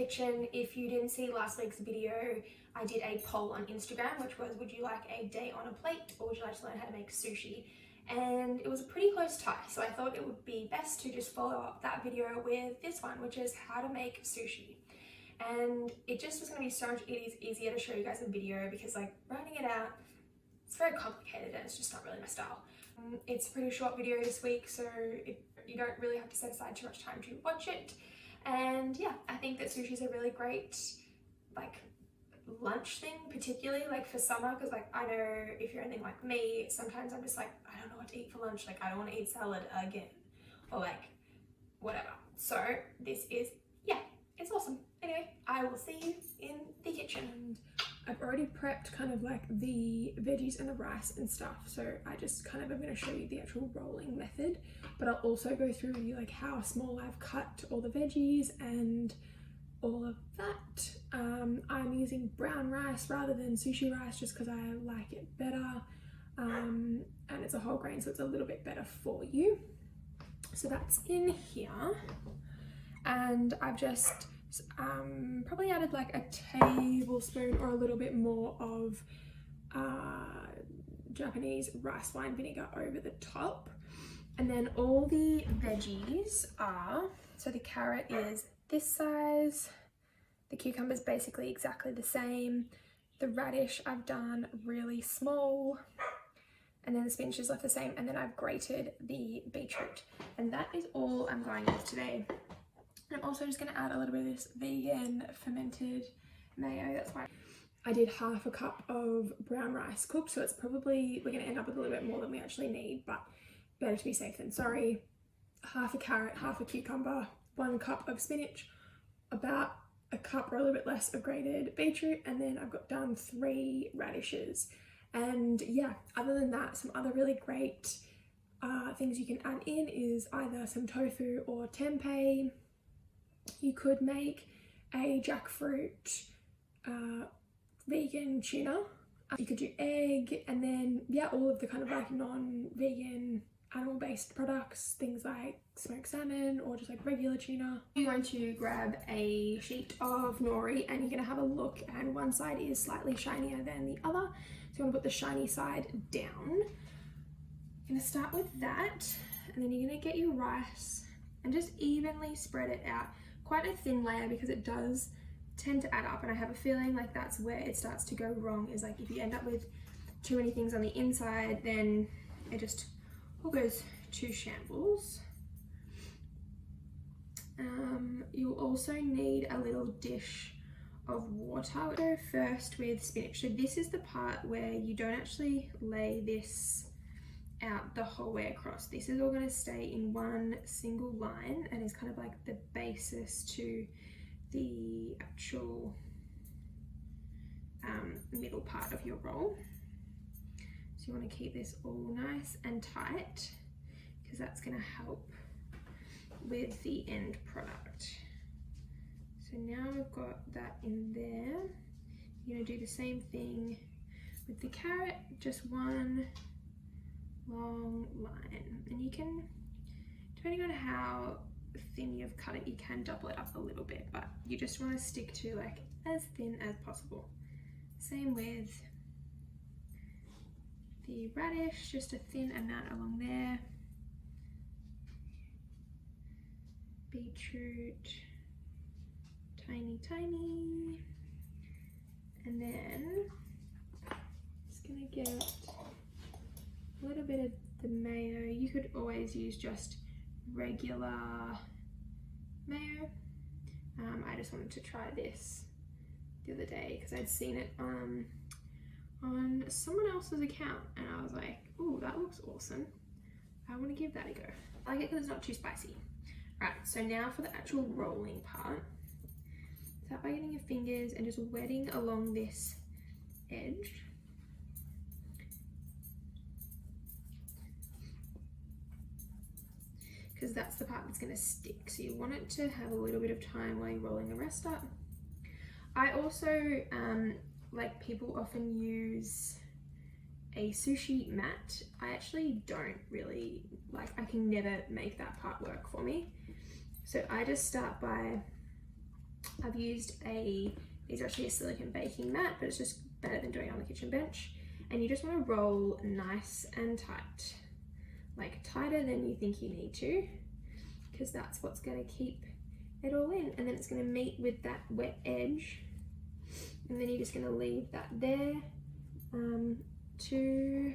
kitchen. If you didn't see last week's video, I did a poll on Instagram, which was, would you like a day on a plate or would you like to learn how to make sushi? And it was a pretty close tie, so I thought it would be best to just follow up that video with this one, which is how to make sushi. And it just was going to be so much easier to show you guys a video, because like writing it out, it's very complicated and it's just not really my style. It's a pretty short video this week, so you don't really have to set aside too much time to watch it. And yeah, I think that sushi is a really great like lunch thing, particularly like for summer, because like I know if you're anything like me, sometimes I'm just like, I don't know what to eat for lunch, like I don't want to eat salad again, or like whatever. So this is, yeah, it's awesome. Anyway, I will see you in the kitchen. And I've already prepped kind of like the veggies and the rice and stuff, so I just kind of am going to show you the actual rolling method, but I'll also go through with you like how small I've cut all the veggies and all of that. I'm using brown rice rather than sushi rice just because I like it better, and it's a whole grain, so it's a little bit better for you. So that's in here, and I've just probably added like a tablespoon or a little bit more of Japanese rice wine vinegar over the top. And then all the veggies are, so the carrot is this size, the cucumber's basically exactly the same, the radish I've done really small, and then the spinach is left the same, and then I've grated the beetroot. And that is all I'm going with today. And I'm also just going to add a little bit of this vegan fermented mayo. That's why I did half a cup of brown rice cooked, so it's probably, we're going to end up with a little bit more than we actually need, but better to be safe than sorry. Half a carrot, half a cucumber, 1 cup of spinach, about a cup or a little bit less of grated beetroot, and then I've got done 3 radishes. And yeah, other than that, some other really great things you can add in is either some tofu or tempeh. You could make a jackfruit vegan tuna. You could do egg, and then yeah, all of the kind of like non-vegan animal-based products, things like smoked salmon or just like regular tuna. You're going to grab a sheet of nori and you're going to have a look, and one side is slightly shinier than the other, so you want to put the shiny side down. You're going to start with that, and then you're going to get your rice and just evenly spread it out. Quite a thin layer, because it does tend to add up, and I have a feeling like that's where it starts to go wrong, is like if you end up with too many things on the inside, then it just all goes to shambles. You'll also need a little dish of water. I'll go first with spinach. So this is the part where you don't actually lay this out the whole way across. This is all going to stay in one single line and is kind of like the basis to the actual middle part of your roll. So you want to keep this all nice and tight, because that's going to help with the end product. So now we've got that in there. You're going to do the same thing with the carrot, just one long line, and you can, depending on how thin you've cut it, you can double it up a little bit, but you just want to stick to like as thin as possible. Same with the radish, just a thin amount along there. Beetroot, tiny and then just gonna get a little bit of the mayo. You could always use just regular mayo. I just wanted to try this the other day because I'd seen it on someone else's account, and I was like, oh, that looks awesome. I want to give that a go. I like it because it's not too spicy. Right, so now for the actual rolling part. Start by getting your fingers and just wetting along this edge. Because that's the part that's going to stick. So you want it to have a little bit of time while you're rolling the rest up. I also, like people often use a sushi mat. I actually don't really like, I can never make that part work for me. So I just start by I've used these are actually a silicone baking mat, but it's just better than doing it on the kitchen bench. And you just want to roll nice and tight, like tighter than you think you need to, because that's what's going to keep it all in. And then it's going to meet with that wet edge, and then you're just going to leave that there to,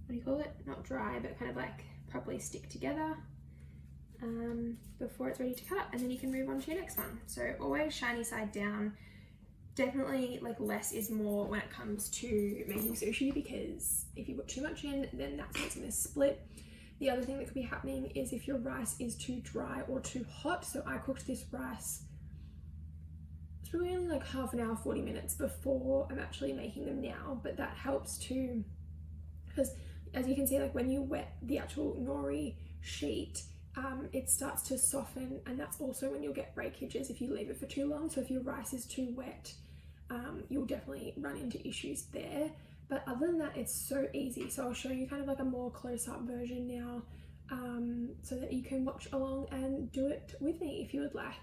what do you call it? Not dry, but kind of like properly stick together before it's ready to cut, and then you can move on to your next one. So always shiny side down. Definitely like less is more when it comes to making sushi, because if you put too much in, then that's what's going to split. The other thing that could be happening is if your rice is too dry or too hot. So I cooked this rice, it's probably only like half an hour, 40 minutes before I'm actually making them now, but that helps too, because as you can see, like when you wet the actual nori sheet, it starts to soften, and that's also when you'll get breakages if you leave it for too long. So if your rice is too wet, you'll definitely run into issues there. But other than that, it's so easy. So I'll show you kind of like a more close-up version now, so that you can watch along and do it with me if you would like.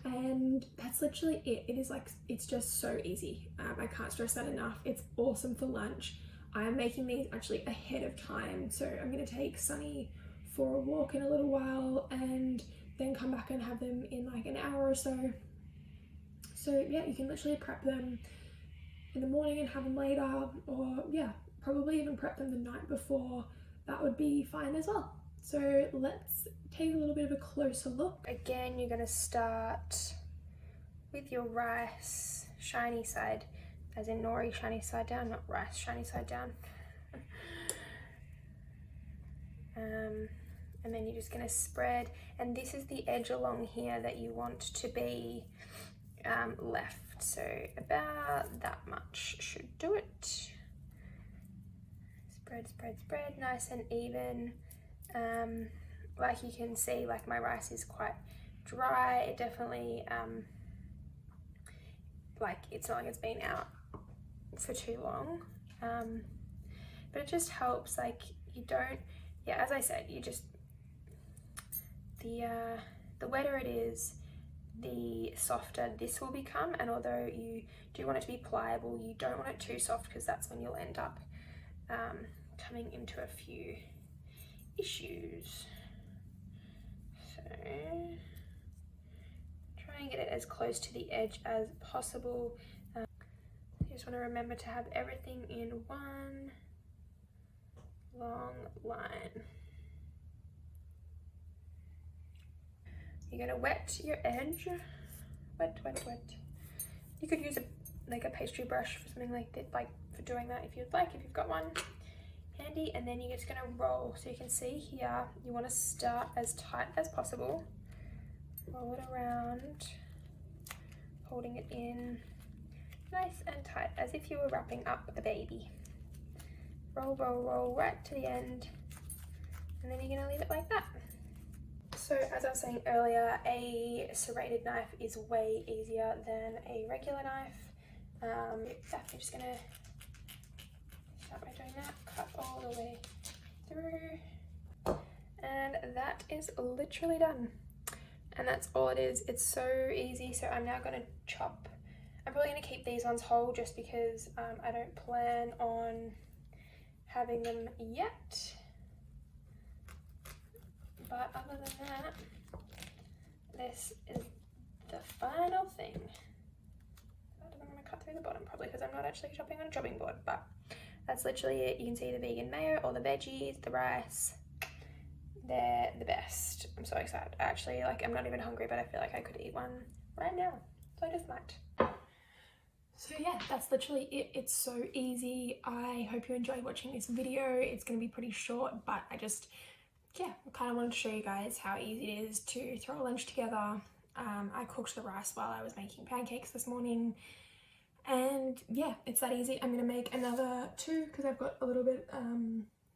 And that's literally it. It is like, it's just so easy. I can't stress that enough. It's awesome for lunch. I'm making these actually ahead of time, so I'm going to take Sunny for a walk in a little while and then come back and have them in like an hour or so. So yeah, you can literally prep them in the morning and have them later, or yeah, probably even prep them the night before. That would be fine as well. So let's take a little bit of a closer look. Again, you're going to start with your rice shiny side, as in nori shiny side down, not rice shiny side down. And then you're just going to spread, and this is the edge along here that you want to be left, so about that much should do it. Spread, spread, spread, nice and even. Like you can see, like my rice is quite dry. It definitely like it's not like it's been out for too long, but it just helps, like you don't, yeah, as I said, you just, the wetter it is, the softer this will become. And although you do want it to be pliable, you don't want it too soft, because that's when you'll end up coming into a few issues. So try and get it as close to the edge as possible. You just want to remember to have everything in one long line. You're going to wet your edge. Wet, wet, wet. You could use like a pastry brush for something like that, like for doing that if you'd like, if you've got one handy. And then you're just going to roll. So you can see here, you want to start as tight as possible. Roll it around, holding it in nice and tight, as if you were wrapping up a baby. Roll, roll, roll right to the end, and then you're going to leave it like that. So as I was saying earlier, a serrated knife is way easier than a regular knife. I'm just going to start by doing that, cut all the way through, and that is literally done. And that's all it is. It's so easy. So I'm now going to chop. I'm probably going to keep these ones whole, just because I don't plan on having them yet. But other than that, this is the final thing. I'm going to cut through the bottom, probably because I'm not actually chopping on a chopping board, but that's literally it. You can see the vegan mayo, all the veggies, the rice. They're the best. I'm so excited. Actually, like, I'm not even hungry, but I feel like I could eat one right now. So I just might. So yeah, that's literally it. It's so easy. I hope you enjoyed watching this video. It's going to be pretty short, but I just, yeah, kind of wanted to show you guys how easy it is to throw a lunch together. I cooked the rice while I was making pancakes this morning. And yeah, it's that easy. I'm going to make another 2 because I've got a little bit,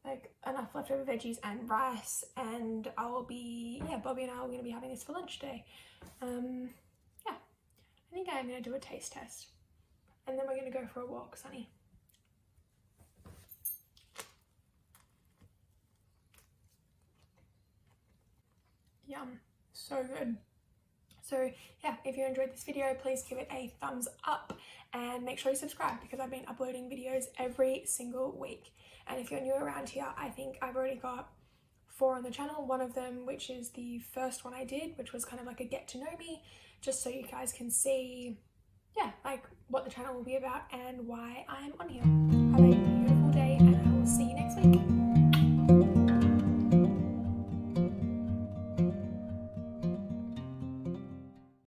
like enough leftover veggies and rice, and I'll be, yeah, Bobby and I are going to be having this for lunch today. Yeah, I think I'm going to do a taste test, and then we're going to go for a walk, Sunny. Yum, so good. So yeah, if you enjoyed this video, please give it a thumbs up and make sure you subscribe because I've been uploading videos every single week. And if you're new around here, I think I've already got 4 on the channel. One of them, which is the first one I did, which was kind of like a get to know me, just so you guys can see, yeah, like what the channel will be about and why I'm on here.